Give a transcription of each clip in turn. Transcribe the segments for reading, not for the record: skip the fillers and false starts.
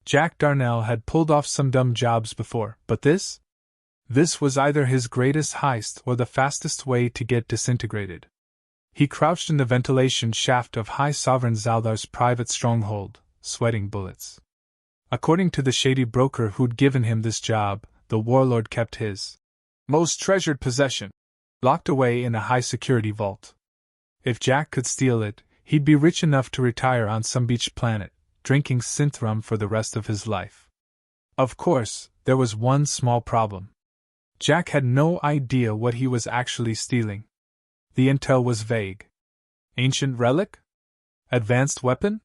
Jack Darnell had pulled off some dumb jobs before, but this? This was either his greatest heist or the fastest way to get disintegrated. He crouched in the ventilation shaft of High Sovereign Zaldar's private stronghold, sweating bullets. According to the shady broker who'd given him this job, the warlord kept his most treasured possession locked away in a high-security vault. If Jack could steal it, he'd be rich enough to retire on some beach planet, drinking synth rum for the rest of his life. Of course, there was one small problem. Jack had no idea what he was actually stealing. The intel was vague. Ancient relic? Advanced weapon?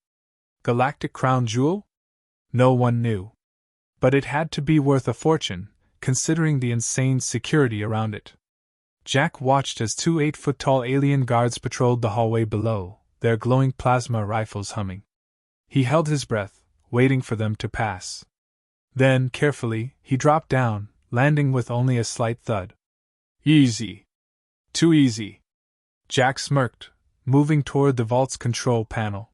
Galactic crown jewel? No one knew. But it had to be worth a fortune, considering the insane security around it. Jack watched as two 8-foot-tall alien guards patrolled the hallway below, their glowing plasma rifles humming. He held his breath, waiting for them to pass. Then, carefully, he dropped down, landing with only a slight thud. Easy. Too easy. Jack smirked, moving toward the vault's control panel.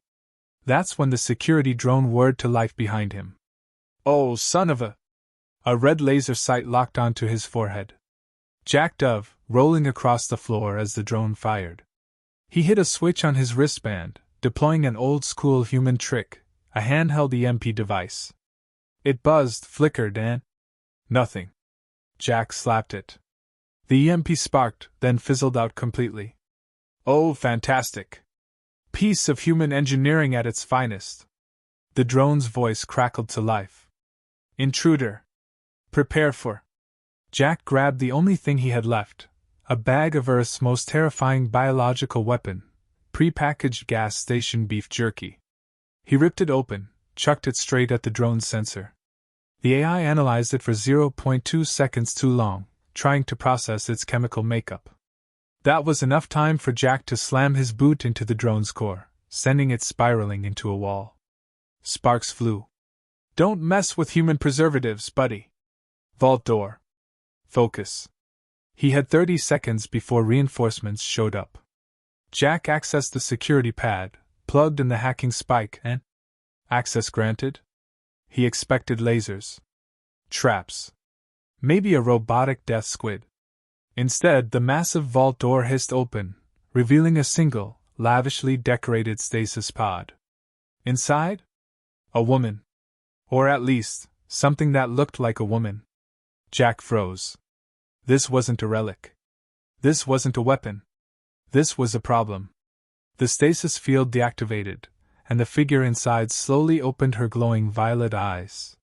That's when the security drone whirred to life behind him. Oh, son of a... A red laser sight locked onto his forehead. Jack dove, rolling across the floor as the drone fired. He hit a switch on his wristband, deploying an old-school human trick, a handheld EMP device. It buzzed, flickered, and... nothing. Jack slapped it. The EMP sparked, then fizzled out completely. Oh, fantastic! Piece of human engineering at its finest. The drone's voice crackled to life. Intruder. Prepare for... Jack grabbed the only thing he had left, a bag of Earth's most terrifying biological weapon, prepackaged gas station beef jerky. He ripped it open, chucked it straight at the drone's sensor. The AI analyzed it for 0.2 seconds too long, trying to process its chemical makeup. That was enough time for Jack to slam his boot into the drone's core, sending it spiraling into a wall. Sparks flew. Don't mess with human preservatives, buddy. Vault door. Focus. He had 30 seconds before reinforcements showed up. Jack accessed the security pad, plugged in the hacking spike, and... access granted? He expected lasers. Traps. Maybe a robotic death squid. Instead, the massive vault door hissed open, revealing a single, lavishly decorated stasis pod. Inside? A woman. Or at least, something that looked like a woman. Jack froze. This wasn't a relic. This wasn't a weapon. This was a problem. The stasis field deactivated, and the figure inside slowly opened her glowing violet eyes.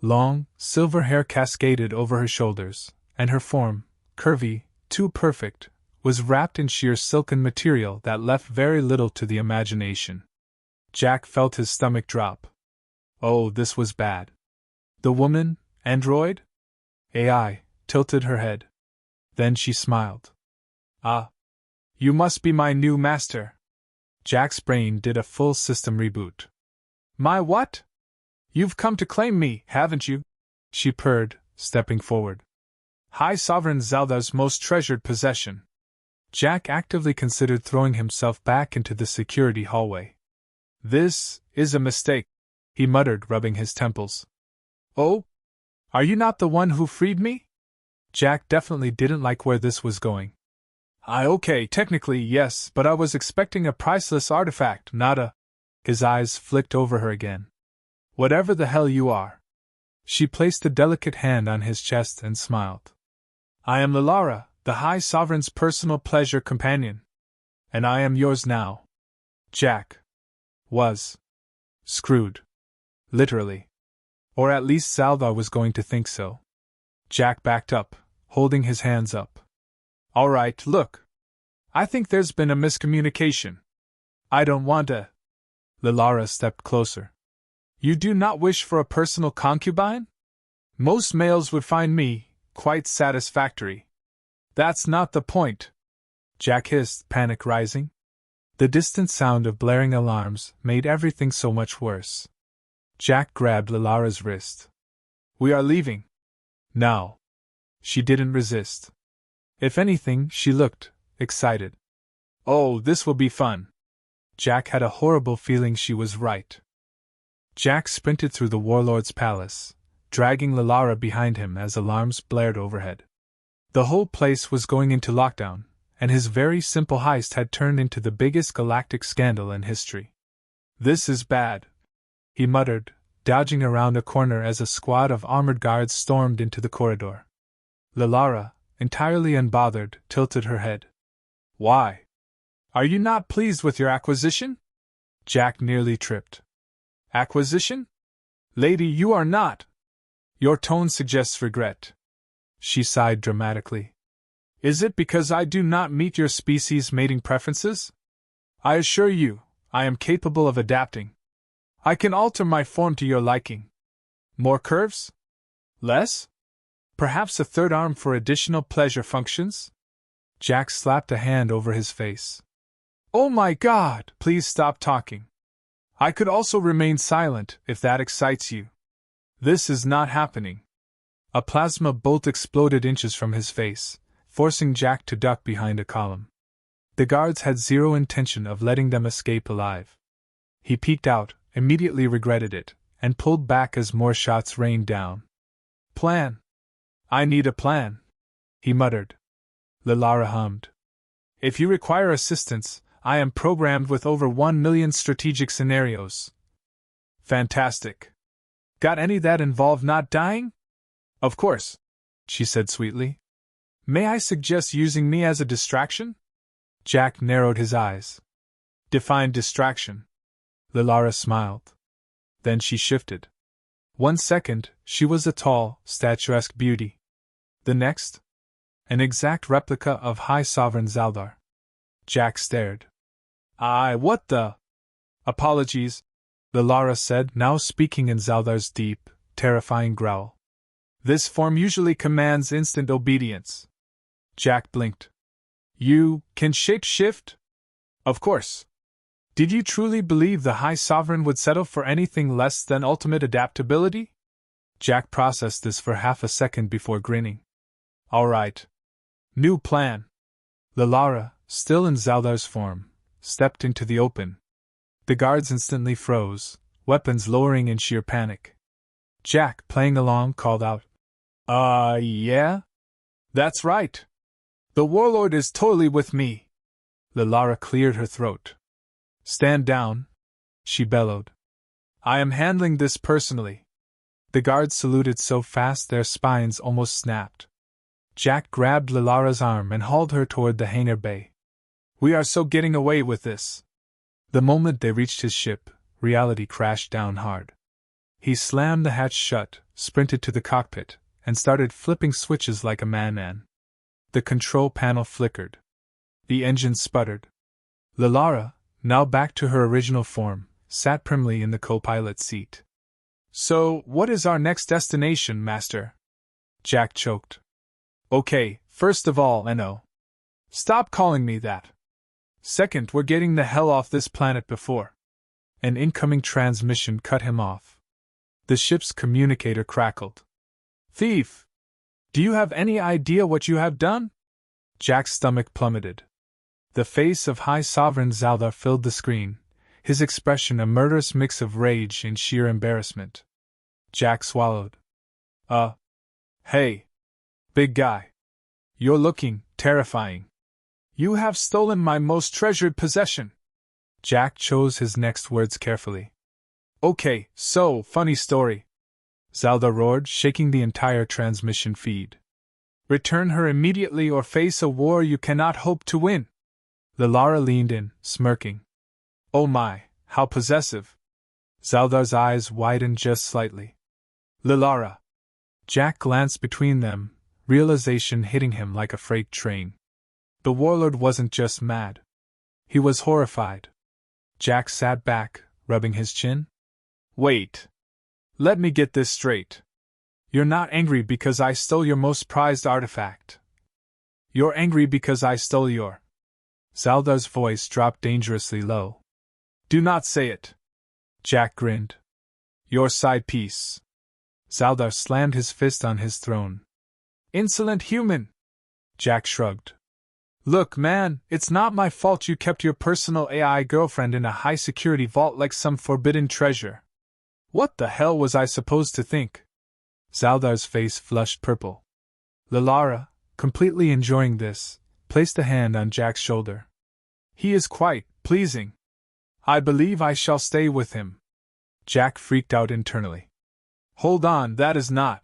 Long, silver hair cascaded over her shoulders, and her form, curvy, too perfect, was wrapped in sheer silken material that left very little to the imagination. Jack felt his stomach drop. Oh, this was bad. The woman, android? AI, tilted her head. Then she smiled. Ah. You must be my new master. Jack's brain did a full system reboot. My what? You've come to claim me, haven't you? She purred, stepping forward. High Sovereign Zaldar's most treasured possession. Jack actively considered throwing himself back into the security hallway. This is a mistake, he muttered, rubbing his temples. Oh? Are you not the one who freed me? Jack definitely didn't like where this was going. Okay, technically yes, but I was expecting a priceless artifact, not a... His eyes flicked over her again. Whatever the hell you are. She placed a delicate hand on his chest and smiled. I am Lilara, the High Sovereign's personal pleasure companion. And I am yours now. Jack was screwed. Literally. Or at least Zaldar was going to think so. Jack backed up, holding his hands up. All right, look. I think there's been a miscommunication. I don't want to... Lilara stepped closer. You do not wish for a personal concubine? Most males would find me quite satisfactory. That's not the point. Jack hissed, panic rising. The distant sound of blaring alarms made everything so much worse. Jack grabbed Lilara's wrist. We are leaving. Now. She didn't resist. If anything, she looked excited. Oh, this will be fun. Jack had a horrible feeling she was right. Jack sprinted through the warlord's palace, dragging Lalara behind him as alarms blared overhead. The whole place was going into lockdown, and his very simple heist had turned into the biggest galactic scandal in history. "This is bad," he muttered, dodging around a corner as a squad of armored guards stormed into the corridor. Lalara, entirely unbothered, tilted her head. "Why? Are you not pleased with your acquisition?" Jack nearly tripped. "Acquisition? Lady, you are not. Your tone suggests regret." She sighed dramatically. "Is it because I do not meet your species' mating preferences? I assure you, I am capable of adapting. I can alter my form to your liking. More curves? Less? Perhaps a third arm for additional pleasure functions?" Jack slapped a hand over his face. "Oh my God, please stop talking. I could also remain silent if that excites you. This is not happening." A plasma bolt exploded inches from his face, forcing Jack to duck behind a column. The guards had zero intention of letting them escape alive. He peeked out, immediately regretted it, and pulled back as more shots rained down. "Plan. I need a plan," he muttered. Lalara hummed. "If you require assistance, I am programmed with over 1 million strategic scenarios." "Fantastic. Got any that involve not dying?" "Of course," she said sweetly. "May I suggest using me as a distraction?" Jack narrowed his eyes. "Define distraction." Lalara smiled. Then she shifted. 1 second, she was a tall, statuesque beauty. The next? An exact replica of High Sovereign Zaldar. Jack stared. What the? "Apologies," Lalara said, now speaking in Zaldar's deep, terrifying growl. "This form usually commands instant obedience." Jack blinked. "You can shape-shift?" "Of course. Did you truly believe the High Sovereign would settle for anything less than ultimate adaptability?" Jack processed this for half a second before grinning. "All right. New plan." Lalara, still in Zaldar's form, stepped into the open. The guards instantly froze, weapons lowering in sheer panic. Jack, playing along, called out, Yeah? That's right. The warlord is totally with me." Lalara cleared her throat. "Stand down," she bellowed. "I am handling this personally." The guards saluted so fast their spines almost snapped. Jack grabbed Lalara's arm and hauled her toward the hangar bay. "We are so getting away with this." The moment they reached his ship, reality crashed down hard. He slammed the hatch shut, sprinted to the cockpit, and started flipping switches like a madman. The control panel flickered. The engine sputtered. Lalara, now back to her original form, sat primly in the co-pilot seat. "So, what is our next destination, Master?" Jack choked. "Okay, first of all, Eno. Stop calling me that. Second, we're getting the hell off this planet before." An incoming transmission cut him off. The ship's communicator crackled. "Thief! Do you have any idea what you have done?" Jack's stomach plummeted. The face of High Sovereign Zaldar filled the screen, his expression a murderous mix of rage and sheer embarrassment. Jack swallowed. Hey! Big guy. You're looking terrifying. You have stolen my most treasured possession." Jack chose his next words carefully. "Okay, so, funny story," Zaldar roared, shaking the entire transmission feed. "Return her immediately or face a war you cannot hope to win." Lalara leaned in, smirking. "Oh my, how possessive." Zaldar's eyes widened just slightly. "Lalara." Jack glanced between them, realization hitting him like a freight train. The warlord wasn't just mad. He was horrified. Jack sat back, rubbing his chin. "Wait. Let me get this straight. You're not angry because I stole your most prized artifact. You're angry because I stole your..." Zaldar's voice dropped dangerously low. "Do not say it." Jack grinned. "Your side piece." Zaldar slammed his fist on his throne. "Insolent human!" Jack shrugged. "Look, man, it's not my fault you kept your personal AI girlfriend in a high-security vault like some forbidden treasure. What the hell was I supposed to think? Zaldar's face flushed purple. Lilara, completely enjoying this, placed a hand on Jack's shoulder. He is quite pleasing. I believe I shall stay with him. Jack freaked out internally. Hold on, that is not.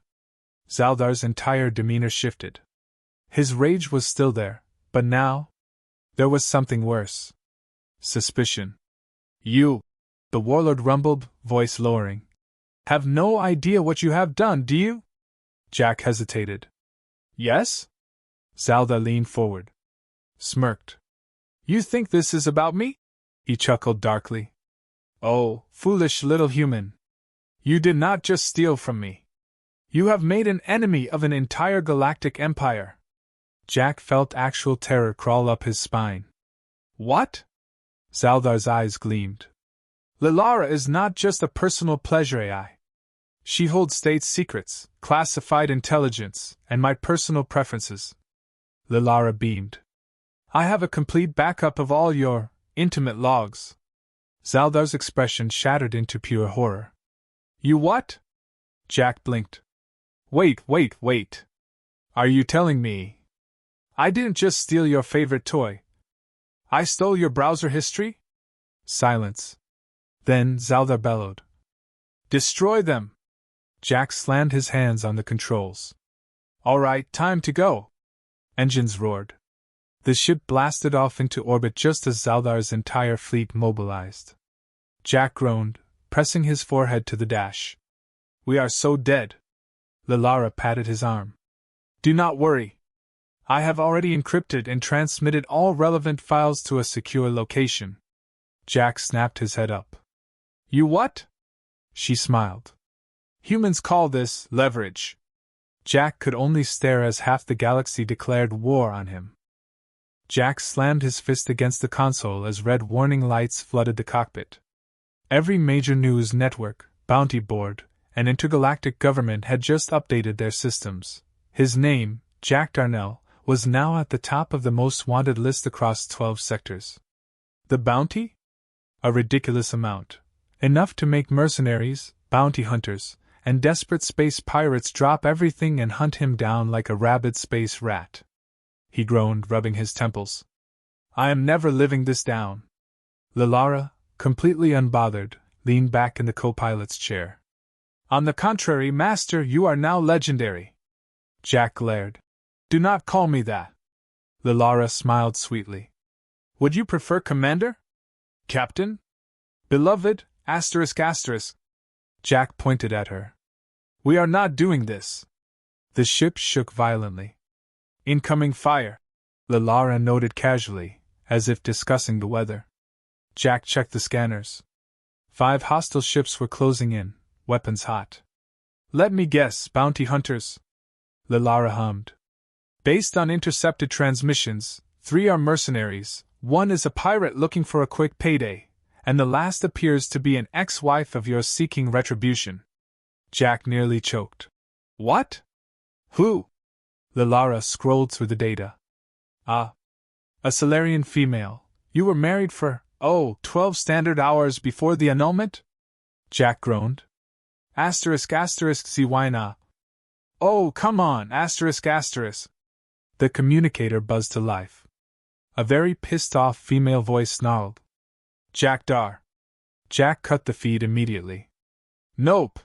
Zaldar's entire demeanor shifted. His rage was still there, but now there was something worse. Suspicion. You, the warlord rumbled, voice lowering. Have no idea what you have done, do you? Jack hesitated. Yes? Zaldar leaned forward. Smirked. You think this is about me? He chuckled darkly. Oh, foolish little human. You did not just steal from me. You have made an enemy of an entire galactic empire. Jack felt actual terror crawl up his spine. What? Zaldar's eyes gleamed. Lilara is not just a personal pleasure AI. She holds state secrets, classified intelligence, and my personal preferences. Lilara beamed. I have a complete backup of all your intimate logs. Zaldar's expression shattered into pure horror. You what? Jack blinked. Wait. Are you telling me I didn't just steal your favorite toy? I stole your browser history? Silence. Then Zaldar bellowed. Destroy them! Jack slammed his hands on the controls. All right, time to go. Engines roared. The ship blasted off into orbit just as Zaldar's entire fleet mobilized. Jack groaned, pressing his forehead to the dash. We are so dead. Lilara patted his arm. Do not worry. I have already encrypted and transmitted all relevant files to a secure location. Jack snapped his head up. You what? She smiled. Humans call this leverage. Jack could only stare as half the galaxy declared war on him. Jack slammed his fist against the console as red warning lights flooded the cockpit. Every major news network, bounty board, and intergalactic government had just updated their systems. His name, Jack Darnell, was now at the top of the most wanted list across 12 sectors. The bounty? A ridiculous amount. Enough to make mercenaries, bounty hunters, and desperate space pirates drop everything and hunt him down like a rabid space rat. He groaned, rubbing his temples. I am never living this down. Lilara, completely unbothered, leaned back in the co-pilot's chair. On the contrary, Master, you are now legendary. Jack glared. Do not call me that. Lilara smiled sweetly. Would you prefer Commander? Captain? Beloved, ***. Jack pointed at her. We are not doing this. The ship shook violently. Incoming fire, Lilara noted casually, as if discussing the weather. Jack checked the scanners. 5 hostile ships were closing in, weapons hot. Let me guess, bounty hunters? Lilara hummed. Based on intercepted transmissions, 3 are mercenaries, 1 is a pirate looking for a quick payday, and the last appears to be an ex-wife of yours seeking retribution. Jack nearly choked. What? Who? Lilara scrolled through the data. A Solarian female. You were married for, 12 standard hours before the annulment? Jack groaned. ***, why not? Oh, come on, ***. The communicator buzzed to life. A very pissed-off female voice snarled. Jack Dar. Jack cut the feed immediately. Nope.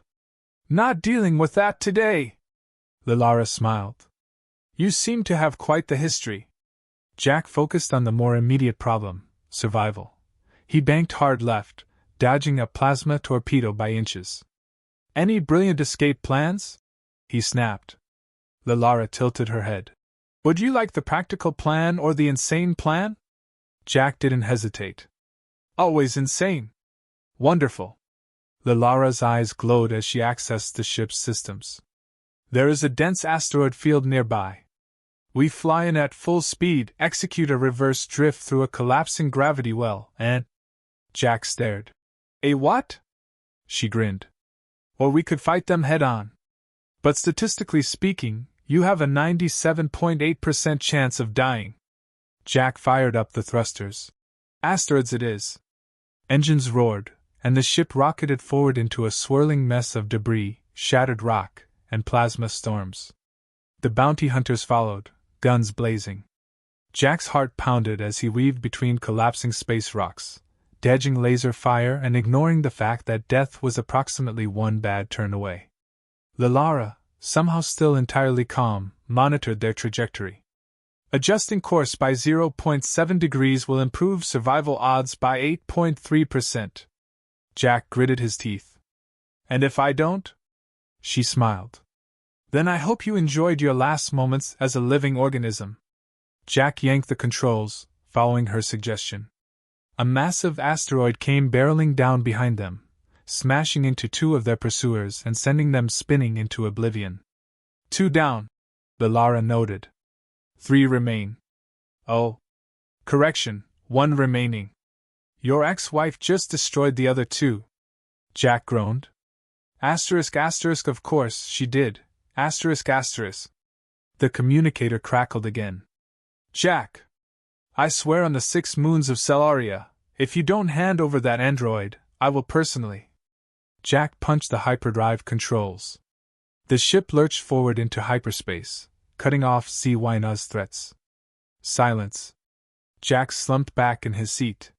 Not dealing with that today. Lilara smiled. You seem to have quite the history. Jack focused on the more immediate problem, survival. He banked hard left, dodging a plasma torpedo by inches. Any brilliant escape plans? He snapped. Lilara tilted her head. Would you like the practical plan or the insane plan? Jack didn't hesitate. Always insane. Wonderful. Lilara's eyes glowed as she accessed the ship's systems. There is a dense asteroid field nearby. We fly in at full speed, execute a reverse drift through a collapsing gravity well, and... Jack stared. A what? She grinned. Or we could fight them head-on. But statistically speaking, you have a 97.8% chance of dying. Jack fired up the thrusters. Asteroids it is. Engines roared, and the ship rocketed forward into a swirling mess of debris, shattered rock, and plasma storms. The bounty hunters followed, guns blazing. Jack's heart pounded as he weaved between collapsing space rocks, dodging laser fire and ignoring the fact that death was approximately one bad turn away. Lilara, somehow still entirely calm, monitored their trajectory. Adjusting course by 0.7 degrees will improve survival odds by 8.3%. Jack gritted his teeth. And if I don't? She smiled. Then I hope you enjoyed your last moments as a living organism. Jack yanked the controls, following her suggestion. A massive asteroid came barreling down behind them, smashing into two of their pursuers and sending them spinning into oblivion. 2 down, Lilara noted. 3 remain. Oh. Correction, 1 remaining. Your ex-wife just destroyed the other 2. Jack groaned. Asterisk, of course, she did. Asterisk. The communicator crackled again. Jack! I swear on the 6 moons of Celaria, if you don't hand over that android, I will personally. Jack punched the hyperdrive controls. The ship lurched forward into hyperspace, cutting off Cwyna's threats. Silence. Jack slumped back in his seat.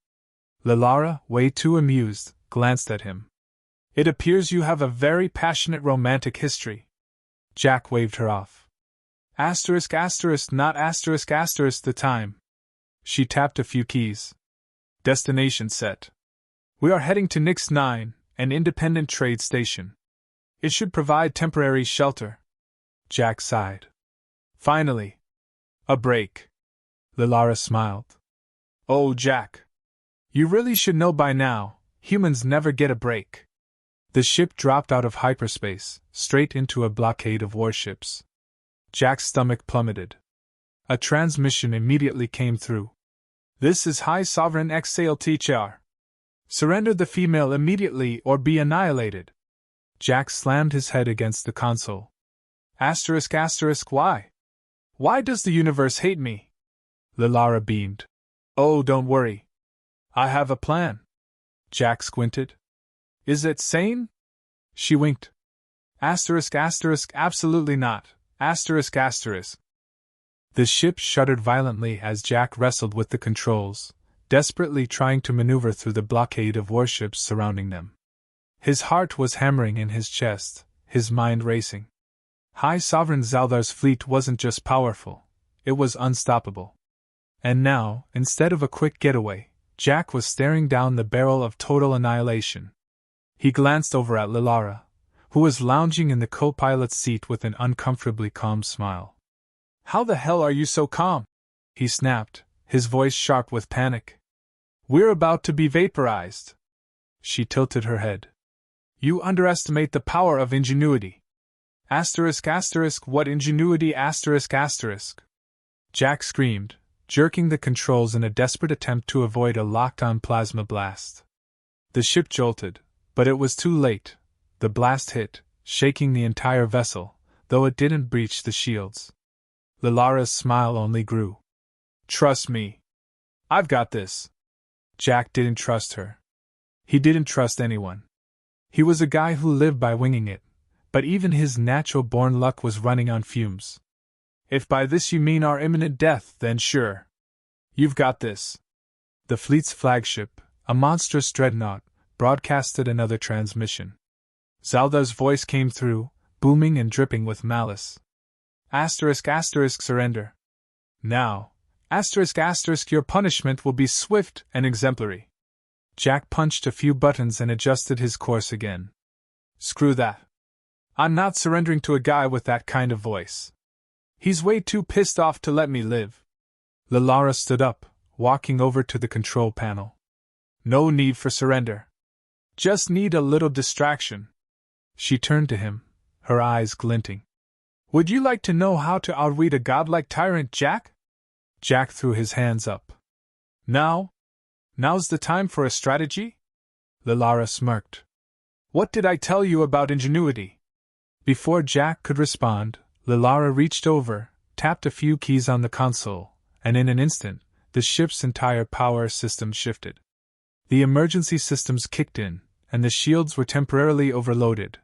Lilara, way too amused, glanced at him. It appears you have a very passionate romantic history. Jack waved her off. Asterisk, not asterisk the time. She tapped a few keys. Destination set. We are heading to Nix 9, an independent trade station. It should provide temporary shelter. Jack sighed. Finally. A break. Lilara smiled. Oh, Jack. You really should know by now, humans never get a break. The ship dropped out of hyperspace, straight into a blockade of warships. Jack's stomach plummeted. A transmission immediately came through. This is High Sovereign XALTHR. Surrender the female immediately or be annihilated. Jack slammed his head against the console. Asterisk, why? Why does the universe hate me? Lilara beamed. Oh, don't worry. I have a plan. Jack squinted. Is it sane? She winked. Asterisk, absolutely not. Asterisk. The ship shuddered violently as Jack wrestled with the controls, desperately trying to maneuver through the blockade of warships surrounding them. His heart was hammering in his chest, his mind racing. High Sovereign Zaldar's fleet wasn't just powerful, it was unstoppable. And now, instead of a quick getaway, Jack was staring down the barrel of total annihilation. He glanced over at Lilara, who was lounging in the co-pilot's seat with an uncomfortably calm smile. How the hell are you so calm? He snapped, his voice sharp with panic. We're about to be vaporized. She tilted her head. You underestimate the power of ingenuity. Asterisk, what ingenuity? Asterisk. Jack screamed, jerking the controls in a desperate attempt to avoid a locked-on plasma blast. The ship jolted, but it was too late. The blast hit, shaking the entire vessel, though it didn't breach the shields. Lilara's smile only grew. Trust me. I've got this. Jack didn't trust her. He didn't trust anyone. He was a guy who lived by winging it, but even his natural-born luck was running on fumes. If by this you mean our imminent death, then sure. You've got this. The fleet's flagship, a monstrous dreadnought, broadcasted another transmission. Zaldar's voice came through, booming and dripping with malice. Asterisk, surrender. Now, asterisk, your punishment will be swift and exemplary. Jack punched a few buttons and adjusted his course again. Screw that. I'm not surrendering to a guy with that kind of voice. He's way too pissed off to let me live. Lilara stood up, walking over to the control panel. No need for surrender. Just need a little distraction. She turned to him, her eyes glinting. Would you like to know how to outwit a godlike tyrant, Jack? Jack threw his hands up. Now? Now's the time for a strategy? Lilara smirked. What did I tell you about ingenuity? Before Jack could respond, Lilara reached over, tapped a few keys on the console, and in an instant, the ship's entire power system shifted. The emergency systems kicked in, and the shields were temporarily overloaded.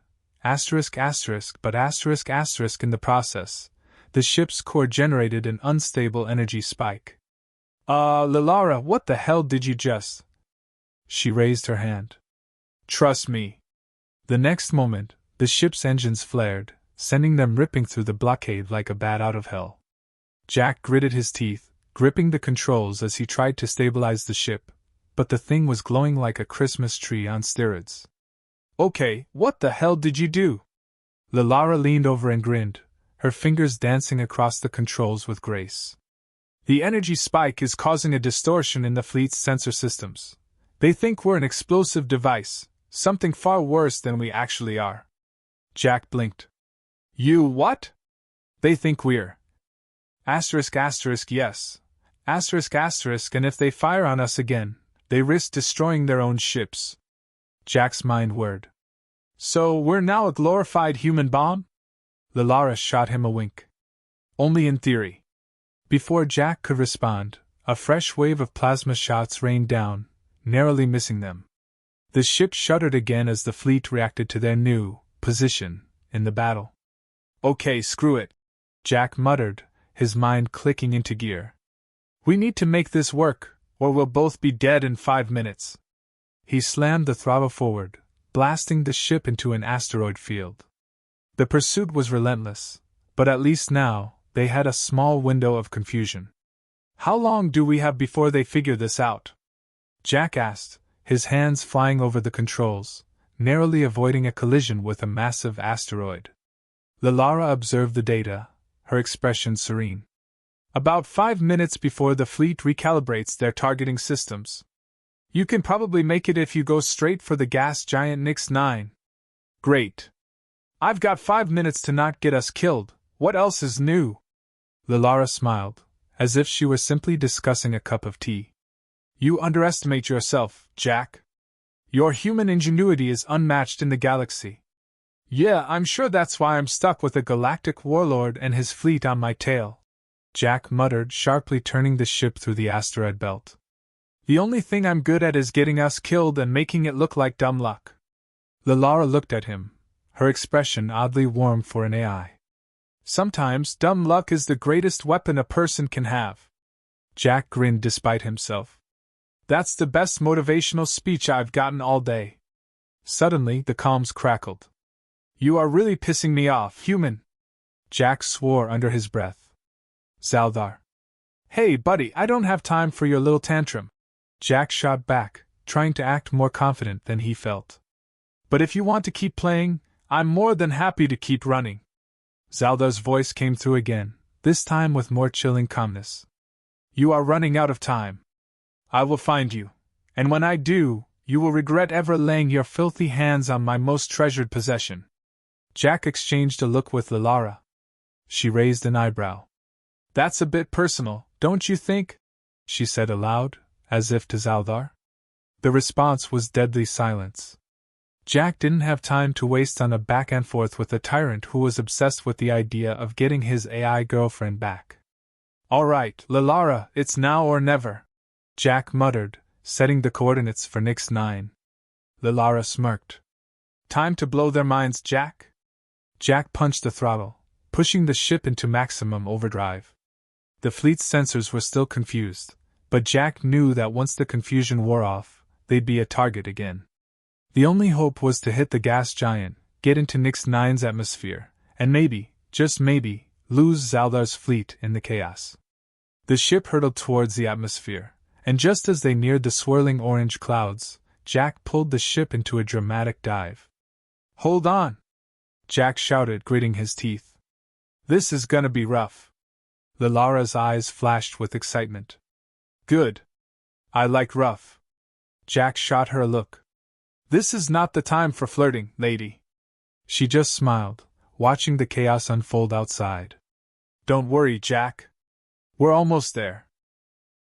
But in the process, the ship's core generated an unstable energy spike. Lilara, what the hell did you just? She raised her hand. Trust me. The next moment, the ship's engines flared, sending them ripping through the blockade like a bat out of hell. Jack gritted his teeth, gripping the controls as he tried to stabilize the ship, but the thing was glowing like a Christmas tree on steroids. Okay, what the hell did you do? Lilara leaned over and grinned, her fingers dancing across the controls with grace. The energy spike is causing a distortion in the fleet's sensor systems. They think we're an explosive device, something far worse than we actually are. Jack blinked. You what? They think we're. Yes. And if they fire on us again, they risk destroying their own ships. Jack's mind whirred. So we're now a glorified human bomb? Lilara shot him a wink. Only in theory. Before Jack could respond, a fresh wave of plasma shots rained down, narrowly missing them. The ship shuddered again as the fleet reacted to their new position in the battle. Okay, screw it, Jack muttered, his mind clicking into gear. We need to make this work, or we'll both be dead in 5 minutes. He slammed the throttle forward, blasting the ship into an asteroid field. The pursuit was relentless, but at least now, they had a small window of confusion. How long do we have before they figure this out? Jack asked, his hands flying over the controls, narrowly avoiding a collision with a massive asteroid. Lilara observed the data, her expression serene. About 5 minutes before the fleet recalibrates their targeting systems. You can probably make it if you go straight for the gas giant Nix-9. Great. I've got 5 minutes to not get us killed. What else is new? Lilara smiled, as if she were simply discussing a cup of tea. You underestimate yourself, Jack. Your human ingenuity is unmatched in the galaxy. Yeah, I'm sure that's why I'm stuck with a galactic warlord and his fleet on my tail, Jack muttered, sharply turning the ship through the asteroid belt. The only thing I'm good at is getting us killed and making it look like dumb luck. Lilara looked at him, her expression oddly warm for an AI. Sometimes dumb luck is the greatest weapon a person can have. Jack grinned despite himself. That's the best motivational speech I've gotten all day. Suddenly, the comms crackled. You are really pissing me off, human. Jack swore under his breath. Zaldar. Hey, buddy, I don't have time for your little tantrum. Jack shot back, trying to act more confident than he felt. But if you want to keep playing, I'm more than happy to keep running. Zaldar's voice came through again, this time with more chilling calmness. You are running out of time. I will find you, and when I do, you will regret ever laying your filthy hands on my most treasured possession. Jack exchanged a look with Lilara. She raised an eyebrow. That's a bit personal, don't you think? She said aloud, as if to Zaldar. The response was deadly silence. Jack didn't have time to waste on a back and forth with a tyrant who was obsessed with the idea of getting his AI girlfriend back. All right, Lilara, it's now or never, Jack muttered, setting the coordinates for Nix-9. Lilara smirked. Time to blow their minds, Jack? Jack punched the throttle, pushing the ship into maximum overdrive. The fleet's sensors were still confused, but Jack knew that once the confusion wore off, they'd be a target again. The only hope was to hit the gas giant, get into Nix-9's atmosphere, and maybe, just maybe, lose Zaldar's fleet in the chaos. The ship hurtled towards the atmosphere, and just as they neared the swirling orange clouds, Jack pulled the ship into a dramatic dive. Hold on! Jack shouted, gritting his teeth. This is gonna be rough. Lilara's eyes flashed with excitement. Good. I like rough. Jack shot her a look. This is not the time for flirting, lady. She just smiled, watching the chaos unfold outside. Don't worry, Jack. We're almost there.